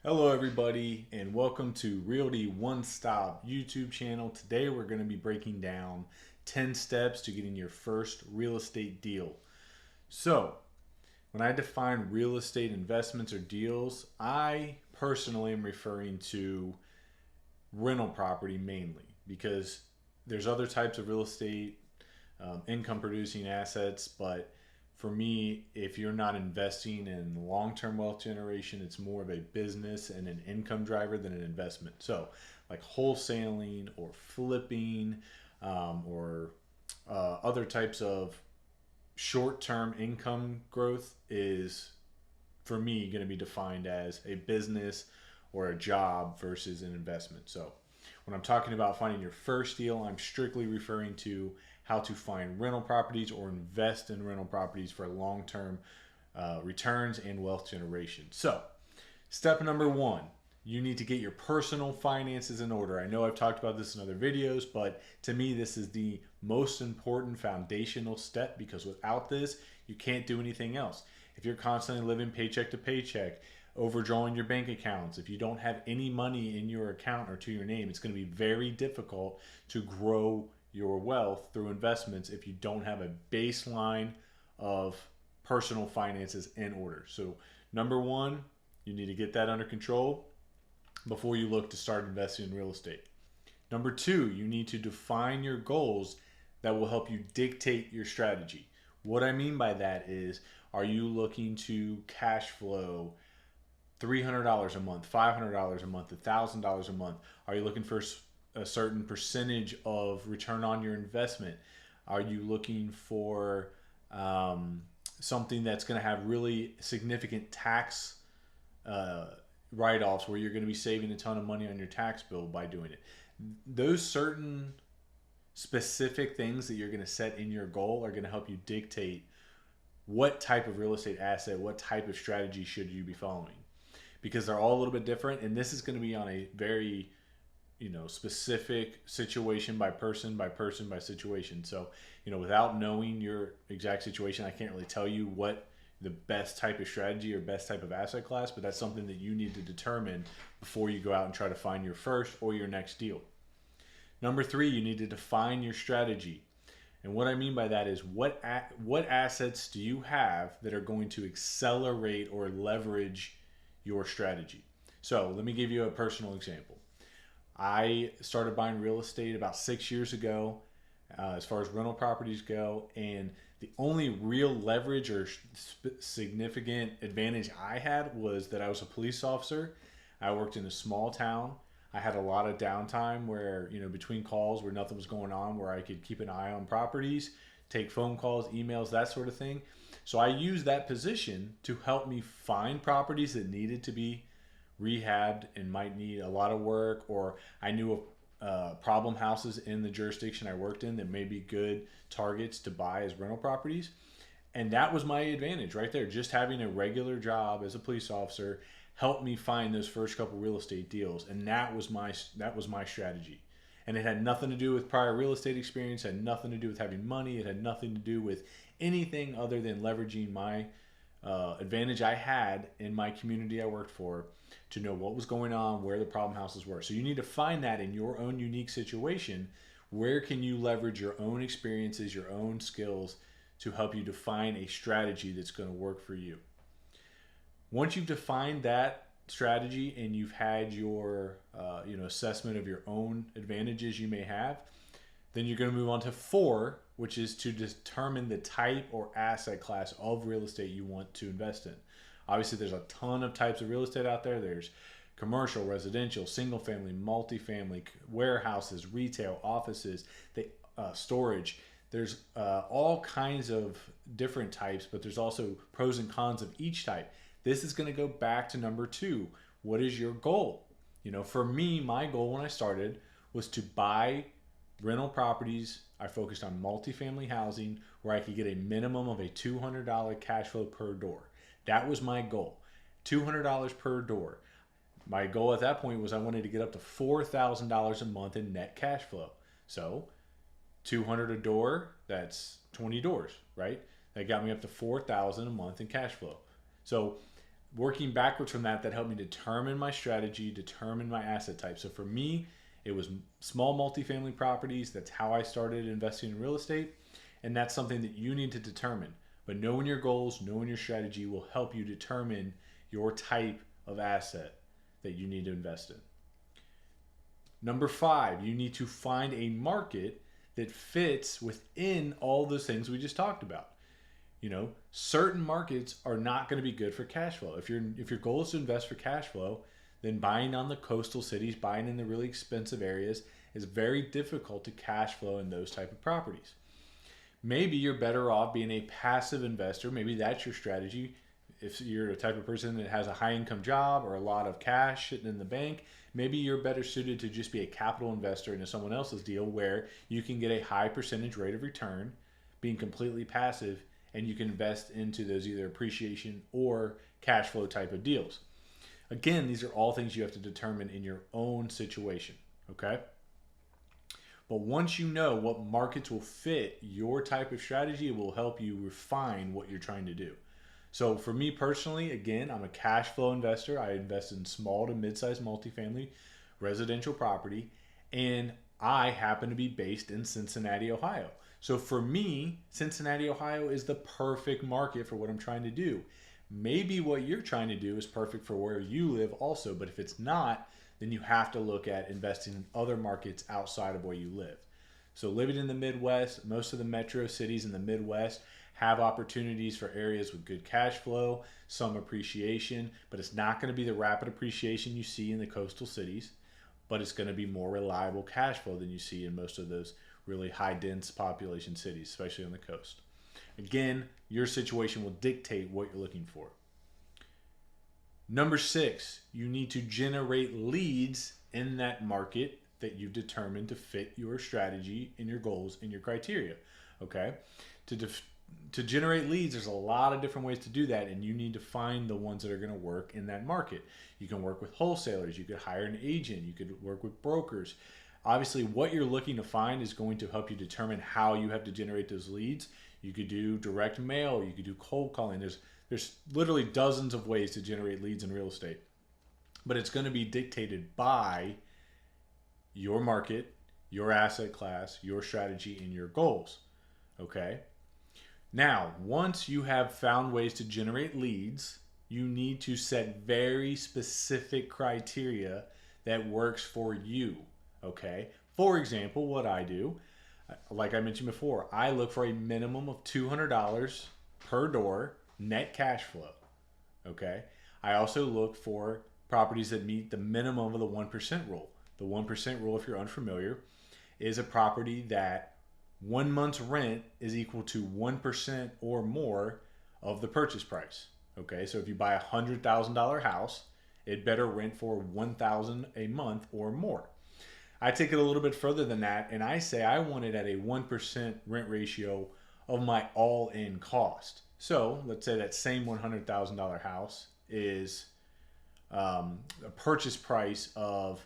Hello everybody and welcome to Realty One Stop YouTube channel. Today we're going to be breaking down 10 steps to getting your first real estate deal. So when I define real estate investments or deals, I personally am referring to rental property mainly because there's other types of real estate, income producing assets, but for me, if you're not investing in long-term wealth generation, it's more of a business and an income driver than an investment. So like wholesaling or flipping, or other types of short-term income growth is for me going to be defined as a business or a job versus an investment. So when I'm talking about finding your first deal, I'm strictly referring to how to find rental properties or invest in rental properties for long-term returns and wealth generation. So step number one, you need to get your personal finances in order. I know I've talked about this in other videos, but to me, this is the most important foundational step because without this, you can't do anything else. If you're constantly living paycheck to paycheck, overdrawing your bank accounts, if you don't have any money in your account or to your name, it's going to be very difficult to grow your wealth through investments if you don't have a baseline of personal finances in order. So, number one, you need to get that under control before you look to start investing in real estate. Number two, you need to define your goals that will help you dictate your strategy. What I mean by that is, are you looking to cash flow $300 a month, $500 a month, $1,000 a month? Are you looking for a certain percentage of return on your investment? Are you looking for something that's going to have really significant tax write-offs where you're going to be saving a ton of money on your tax bill by doing it? Those certain specific things that you're going to set in your goal are going to help you dictate what type of real estate asset, what type of strategy should you be following, because they're all a little bit different, and this is going to be on a very specific situation by person by situation. So without knowing your exact situation, I can't really tell you what the best type of strategy or best type of asset class, but that's something that you need to determine before you go out and try to find your first or your next deal. Number three, you need to define your strategy. And what I mean by that is what assets do you have that are going to accelerate or leverage your strategy? So let me give you a personal example. I started buying real estate about 6 years ago, as far as rental properties go, and the only real leverage or significant advantage I had was that I was a police officer. I worked in a small town. I had a lot of downtime where, between calls where nothing was going on, where I could keep an eye on properties, take phone calls, emails, that sort of thing. So I used that position to help me find properties that needed to be rehabbed and might need a lot of work, or I knew of problem houses in the jurisdiction I worked in that may be good targets to buy as rental properties. And that was my advantage right there. Just having a regular job as a police officer helped me find those first couple real estate deals, and that was my strategy. And it had nothing to do with prior real estate experience, had nothing to do with having money, it had nothing to do with anything other than leveraging my advantage I had in my community I worked for to know what was going on, where the problem houses were. So you need to find that in your own unique situation. Where can you leverage your own experiences, your own skills to help you define a strategy that's going to work for you? Once you've defined that strategy and you've had your assessment of your own advantages you may have, then you're going to move on to 4, which is to determine the type or asset class of real estate you want to invest in. Obviously, there's a ton of types of real estate out there. There's commercial, residential, single family, multifamily, warehouses, retail, offices, storage. There's all kinds of different types, but there's also pros and cons of each type. This is going to go back to number 2. What is your goal? For me, my goal when I started was to buy rental properties. I focused on multifamily housing where I could get a minimum of a $200 cash flow per door. That was my goal, $200 per door. My goal at that point was I wanted to get up to $4,000 a month in net cash flow. So $200 a door, that's 20 doors, right? That got me up to $4,000 a month in cash flow. So working backwards from that helped me determine my strategy, determine my asset type. So for me, it was small multifamily properties. That's how I started investing in real estate. And that's something that you need to determine. But knowing your goals, knowing your strategy will help you determine your type of asset that you need to invest in. Number 5, you need to find a market that fits within all those things we just talked about. You know, certain markets are not going to be good for cash flow. If your goal is to invest for cash flow, then buying on the coastal cities, buying in the really expensive areas is very difficult to cash flow in those type of properties. Maybe you're better off being a passive investor. Maybe that's your strategy. If you're the type of person that has a high income job or a lot of cash sitting in the bank, maybe you're better suited to just be a capital investor into someone else's deal where you can get a high percentage rate of return, being completely passive, and you can invest into those either appreciation or cash flow type of deals. Again, these are all things you have to determine in your own situation, okay? But once you know what markets will fit your type of strategy, it will help you refine what you're trying to do. So for me personally, again, I'm a cash flow investor. I invest in small to mid-sized multifamily residential property, and I happen to be based in Cincinnati, Ohio. So for me, Cincinnati, Ohio is the perfect market for what I'm trying to do. Maybe what you're trying to do is perfect for where you live also, but if it's not, then you have to look at investing in other markets outside of where you live. So living in the Midwest, most of the metro cities in the Midwest have opportunities for areas with good cash flow, some appreciation, but it's not going to be the rapid appreciation you see in the coastal cities, but it's going to be more reliable cash flow than you see in most of those really high dense population cities, especially on the coast. Again, your situation will dictate what you're looking for. Number 6, you need to generate leads in that market that you've determined to fit your strategy and your goals and your criteria. Okay? To generate leads, there's a lot of different ways to do that, and you need to find the ones that are going to work in that market. You can work with wholesalers, you could hire an agent, you could work with brokers. Obviously, what you're looking to find is going to help you determine how you have to generate those leads. You could do direct mail, you could do cold calling. There's literally dozens of ways to generate leads in real estate. But it's going to be dictated by your market, your asset class, your strategy, and your goals. Okay? Now, once you have found ways to generate leads, you need to set very specific criteria that works for you. Okay? For example, what I do, like I mentioned before, I look for a minimum of $200 per door net cash flow. Okay? I also look for properties that meet the minimum of the 1% rule. The 1% rule, if you're unfamiliar, is a property that 1 month's rent is equal to 1% or more of the purchase price. Okay, so if you buy a $100,000 house, it better rent for $1,000 a month or more. I take it a little bit further than that, and I say I want it at a 1% rent ratio of my all-in cost. So let's say that same $100,000 house is a purchase price of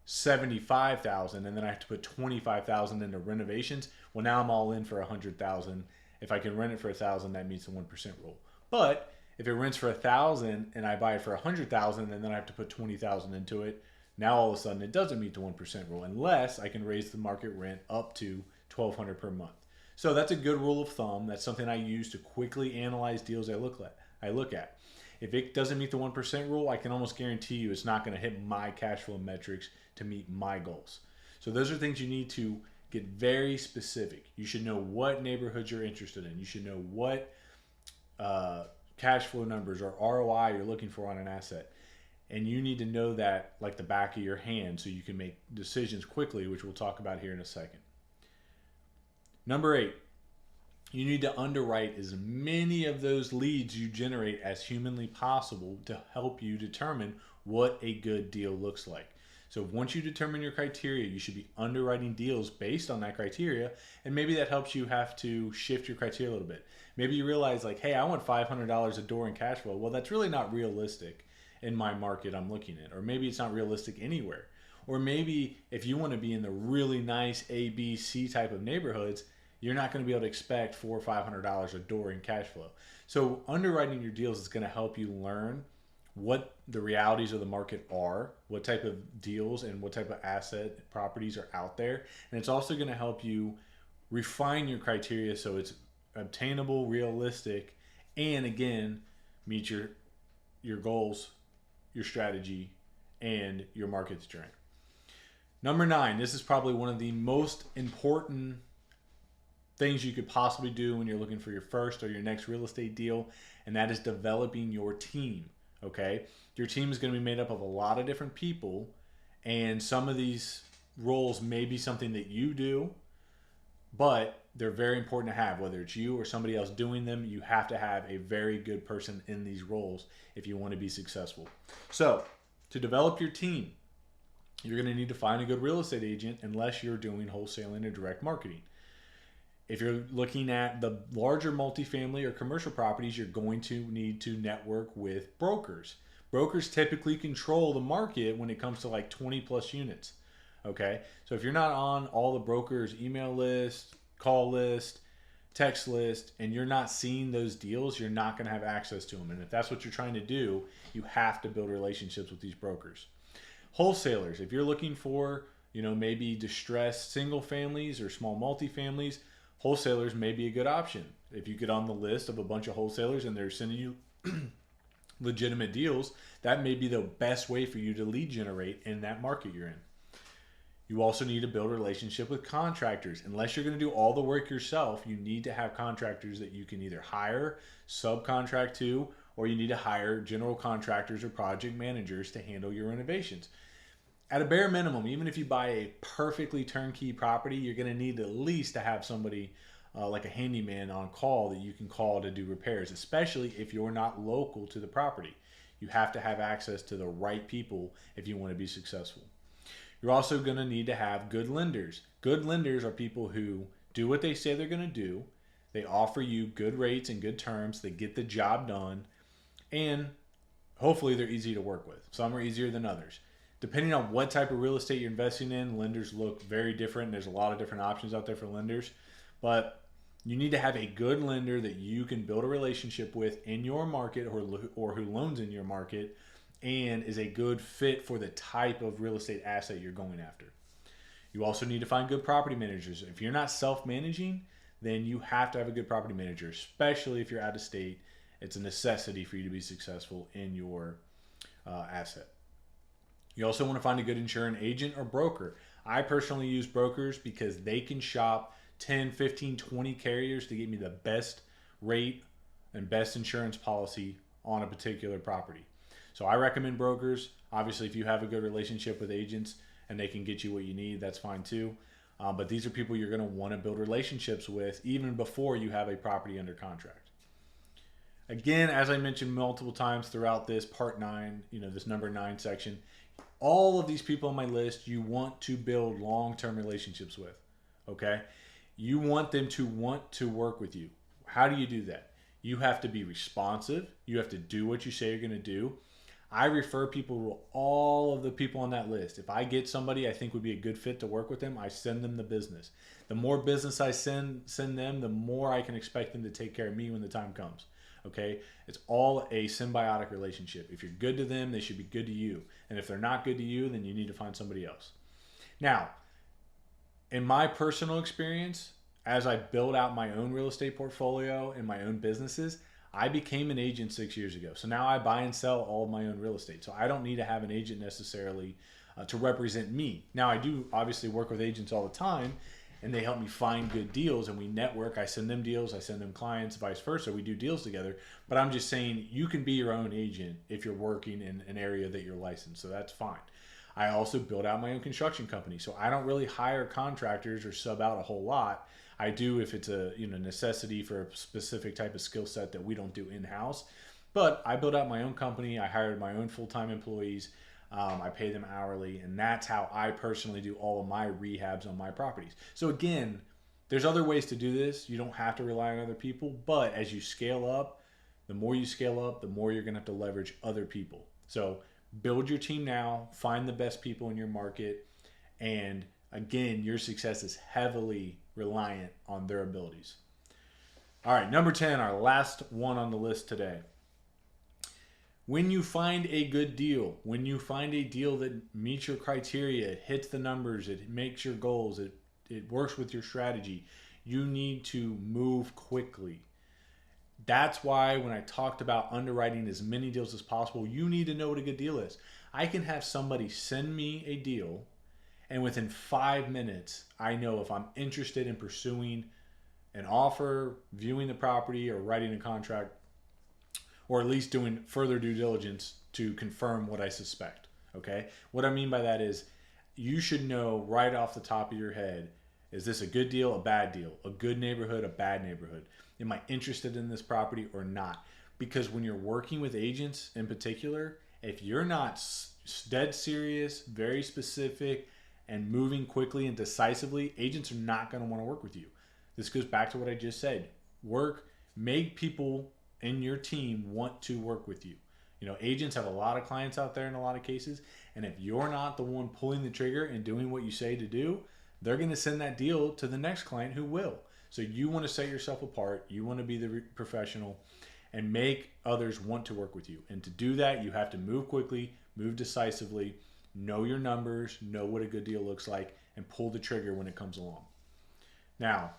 $75,000, and then I have to put $25,000 into renovations. Well, now I'm all in for $100,000. If I can rent it for $1,000, that meets the 1% rule. But if it rents for $1,000 and I buy it for $100,000, and then I have to put $20,000 into it, now all of a sudden it doesn't meet the 1% rule unless I can raise the market rent up to $1,200 per month. So that's a good rule of thumb. That's something I use to quickly analyze deals I look at. If it doesn't meet the 1% rule, I can almost guarantee you it's not going to hit my cash flow metrics to meet my goals. So those are things you need to get very specific. You should know what neighborhoods you're interested in. You should know what cash flow numbers or ROI you're looking for on an asset. And you need to know that like the back of your hand so you can make decisions quickly, which we'll talk about here in a second. Number 8, you need to underwrite as many of those leads you generate as humanly possible to help you determine what a good deal looks like. So once you determine your criteria, you should be underwriting deals based on that criteria, and maybe that helps you have to shift your criteria a little bit. Maybe you realize like, hey, I want $500 a door in cash flow. Well, that's really not realistic in my market I'm looking at, or maybe it's not realistic anywhere. Or maybe if you want to be in the really nice A, B, C type of neighborhoods, you're not going to be able to expect $400 or $500 a door in cash flow. So underwriting your deals is going to help you learn what the realities of the market are, what type of deals and what type of asset properties are out there. And it's also going to help you refine your criteria so it's obtainable, realistic, and again, meet your goals, your strategy, and your market strength. Number 9, this is probably one of the most important things you could possibly do when you're looking for your first or your next real estate deal, and that is developing your team. Okay, your team is going to be made up of a lot of different people, and some of these roles may be something that you do, but they're very important to have. Whether it's you or somebody else doing them, you have to have a very good person in these roles if you want to be successful. So to develop your team, you're going to need to find a good real estate agent unless you're doing wholesaling or direct marketing. If you're looking at the larger multifamily or commercial properties, you're going to need to network with brokers. Brokers typically control the market when it comes to like 20 plus units. Okay, so if you're not on all the brokers' email list, call list, text list, and you're not seeing those deals, you're not going to have access to them. And if that's what you're trying to do, you have to build relationships with these brokers. Wholesalers, if you're looking for, maybe distressed single families or small multifamilies, wholesalers may be a good option. If you get on the list of a bunch of wholesalers and they're sending you legitimate deals, that may be the best way for you to lead generate in that market you're in. You also need to build a relationship with contractors. Unless you're going to do all the work yourself, you need to have contractors that you can either hire, subcontract to, or you need to hire general contractors or project managers to handle your renovations. At a bare minimum, even if you buy a perfectly turnkey property, you're going to need at least to have somebody like a handyman on call that you can call to do repairs, especially if you're not local to the property. You have to have access to the right people if you want to be successful. You're also going to need to have good lenders. Good lenders are people who do what they say they're going to do. They offer you good rates and good terms. They get the job done. And hopefully they're easy to work with. Some are easier than others. Depending on what type of real estate you're investing in, lenders look very different. There's a lot of different options out there for lenders. But you need to have a good lender that you can build a relationship with in your market or who loans in your market and is a good fit for the type of real estate asset you're going after. You also need to find good property managers. If you're not self-managing, then you have to have a good property manager, especially if you're out of state. It's a necessity for you to be successful in your asset. You also want to find a good insurance agent or broker. I personally use brokers because they can shop 10, 15, 20 carriers to get me the best rate and best insurance policy on a particular property. So I recommend brokers. Obviously, if you have a good relationship with agents and they can get you what you need, that's fine too. But these are people you're going to want to build relationships with even before you have a property under contract. Again, as I mentioned multiple times throughout this part 9, this number 9 section, all of these people on my list you want to build long-term relationships with, okay? You want them to want to work with you. How do you do that? You have to be responsive. You have to do what you say you're going to do. I refer people to all of the people on that list. If I get somebody I think would be a good fit to work with them, I send them the business. The more business I send them, the more I can expect them to take care of me when the time comes. Okay? It's all a symbiotic relationship. If you're good to them, they should be good to you. And if they're not good to you, then you need to find somebody else. Now, in my personal experience, as I build out my own real estate portfolio and my own businesses, I became an agent 6 years ago. So now I buy and sell all of my own real estate. So I don't need to have an agent necessarily to represent me. Now I do obviously work with agents all the time and they help me find good deals and we network. I send them deals, I send them clients, vice versa. We do deals together. But I'm just saying you can be your own agent if you're working in an area that you're licensed. So that's fine. I also build out my own construction company. So I don't really hire contractors or sub out a whole lot. I do if it's a necessity for a specific type of skill set that we don't do in-house. But I built out my own company. I hired my own full-time employees. I pay them hourly. And that's how I personally do all of my rehabs on my properties. So again, there's other ways to do this. You don't have to rely on other people. But as you scale up, the more you scale up, the more you're going to have to leverage other people. So build your team now. Find the best people in your market. And Again, your success is heavily reliant on their abilities. All right, number 10, our last one on the list today. When you find a good deal, when you find a deal that meets your criteria, it hits the numbers, it makes your goals, it works with your strategy, you need to move quickly. That's why when I talked about underwriting as many deals as possible, you need to know what a good deal is. I can have somebody send me a deal, and within 5 minutes, I know if I'm interested in pursuing an offer, viewing the property, or writing a contract, or at least doing further due diligence to confirm what I suspect. Okay? What I mean by that is you should know right off the top of your head, is this a good deal, a bad deal, a good neighborhood, a bad neighborhood? Am I interested in this property or not? Because when you're working with agents in particular, if you're not dead serious, very specific, and moving quickly and decisively, agents are not going to want to work with you. This goes back to what I just said. Make people in your team want to work with you. You know, agents have a lot of clients out there in a lot of cases, and if you're not the one pulling the trigger and doing what you say to do, they're going to send that deal to the next client who will. So you want to set yourself apart. You want to be the professional and make others want to work with you. And to do that, you have to move quickly, move decisively, know your numbers, know what a good deal looks like, and pull the trigger when it comes along. Now,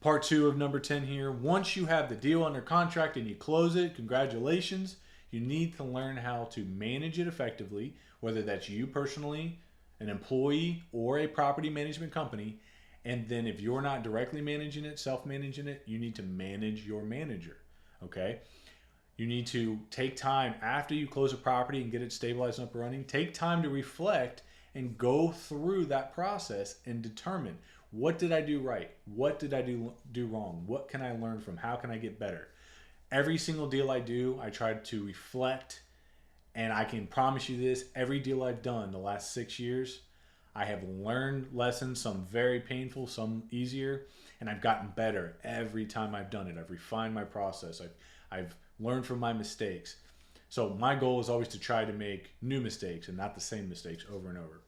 part 2 of number 10 here. Once you have the deal under contract and you close it, congratulations. You need to learn how to manage it effectively, whether that's you personally, an employee, or a property management company. And then if you're not directly managing it, self-managing it, you need to manage your manager, okay? You need to take time after you close a property and get it stabilized and up and running. Take time to reflect and go through that process and determine, what did I do right? What did I do wrong? What can I learn from? How can I get better? Every single deal I do, I try to reflect, and I can promise you this, every deal I've done the last 6 years, I have learned lessons, some very painful, some easier, and I've gotten better every time I've done it. I've refined my process. I've learned from my mistakes. So my goal is always to try to make new mistakes and not the same mistakes over and over.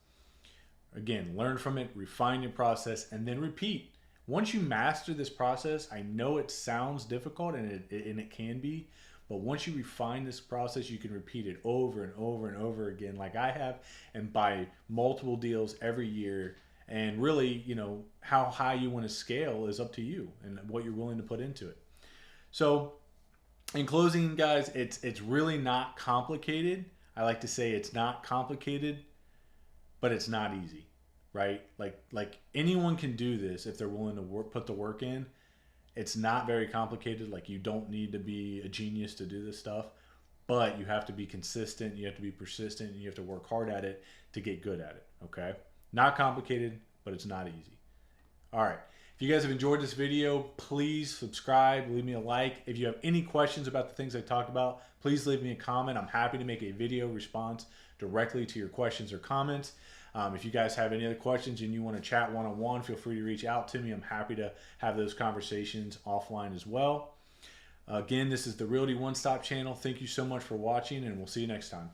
Again, learn from it, refine your process, and then repeat. Once you master this process, I know it sounds difficult, and it can be, but once you refine this process, you can repeat it over and over and over again like I have, and buy multiple deals every year. And really, you know, how high you want to scale is up to you and what you're willing to put into it. So in closing, guys, it's really not complicated. I like to say it's not complicated, but it's not easy, right? Like anyone can do this if they're willing to put the work in. It's not very complicated. Like, you don't need to be a genius to do this stuff, but you have to be consistent, you have to be persistent, and you have to work hard at it to get good at it, okay? Not complicated, but it's not easy. All right. If you guys have enjoyed this video, please subscribe, leave me a like. If you have any questions about the things I talked about, please leave me a comment. I'm happy to make a video response directly to your questions or comments. If you guys have any other questions and you want to chat one-on-one, feel free to reach out to me. I'm happy to have those conversations offline as well. Again, this is the Realty One Stop channel. Thank you so much for watching, and we'll see you next time.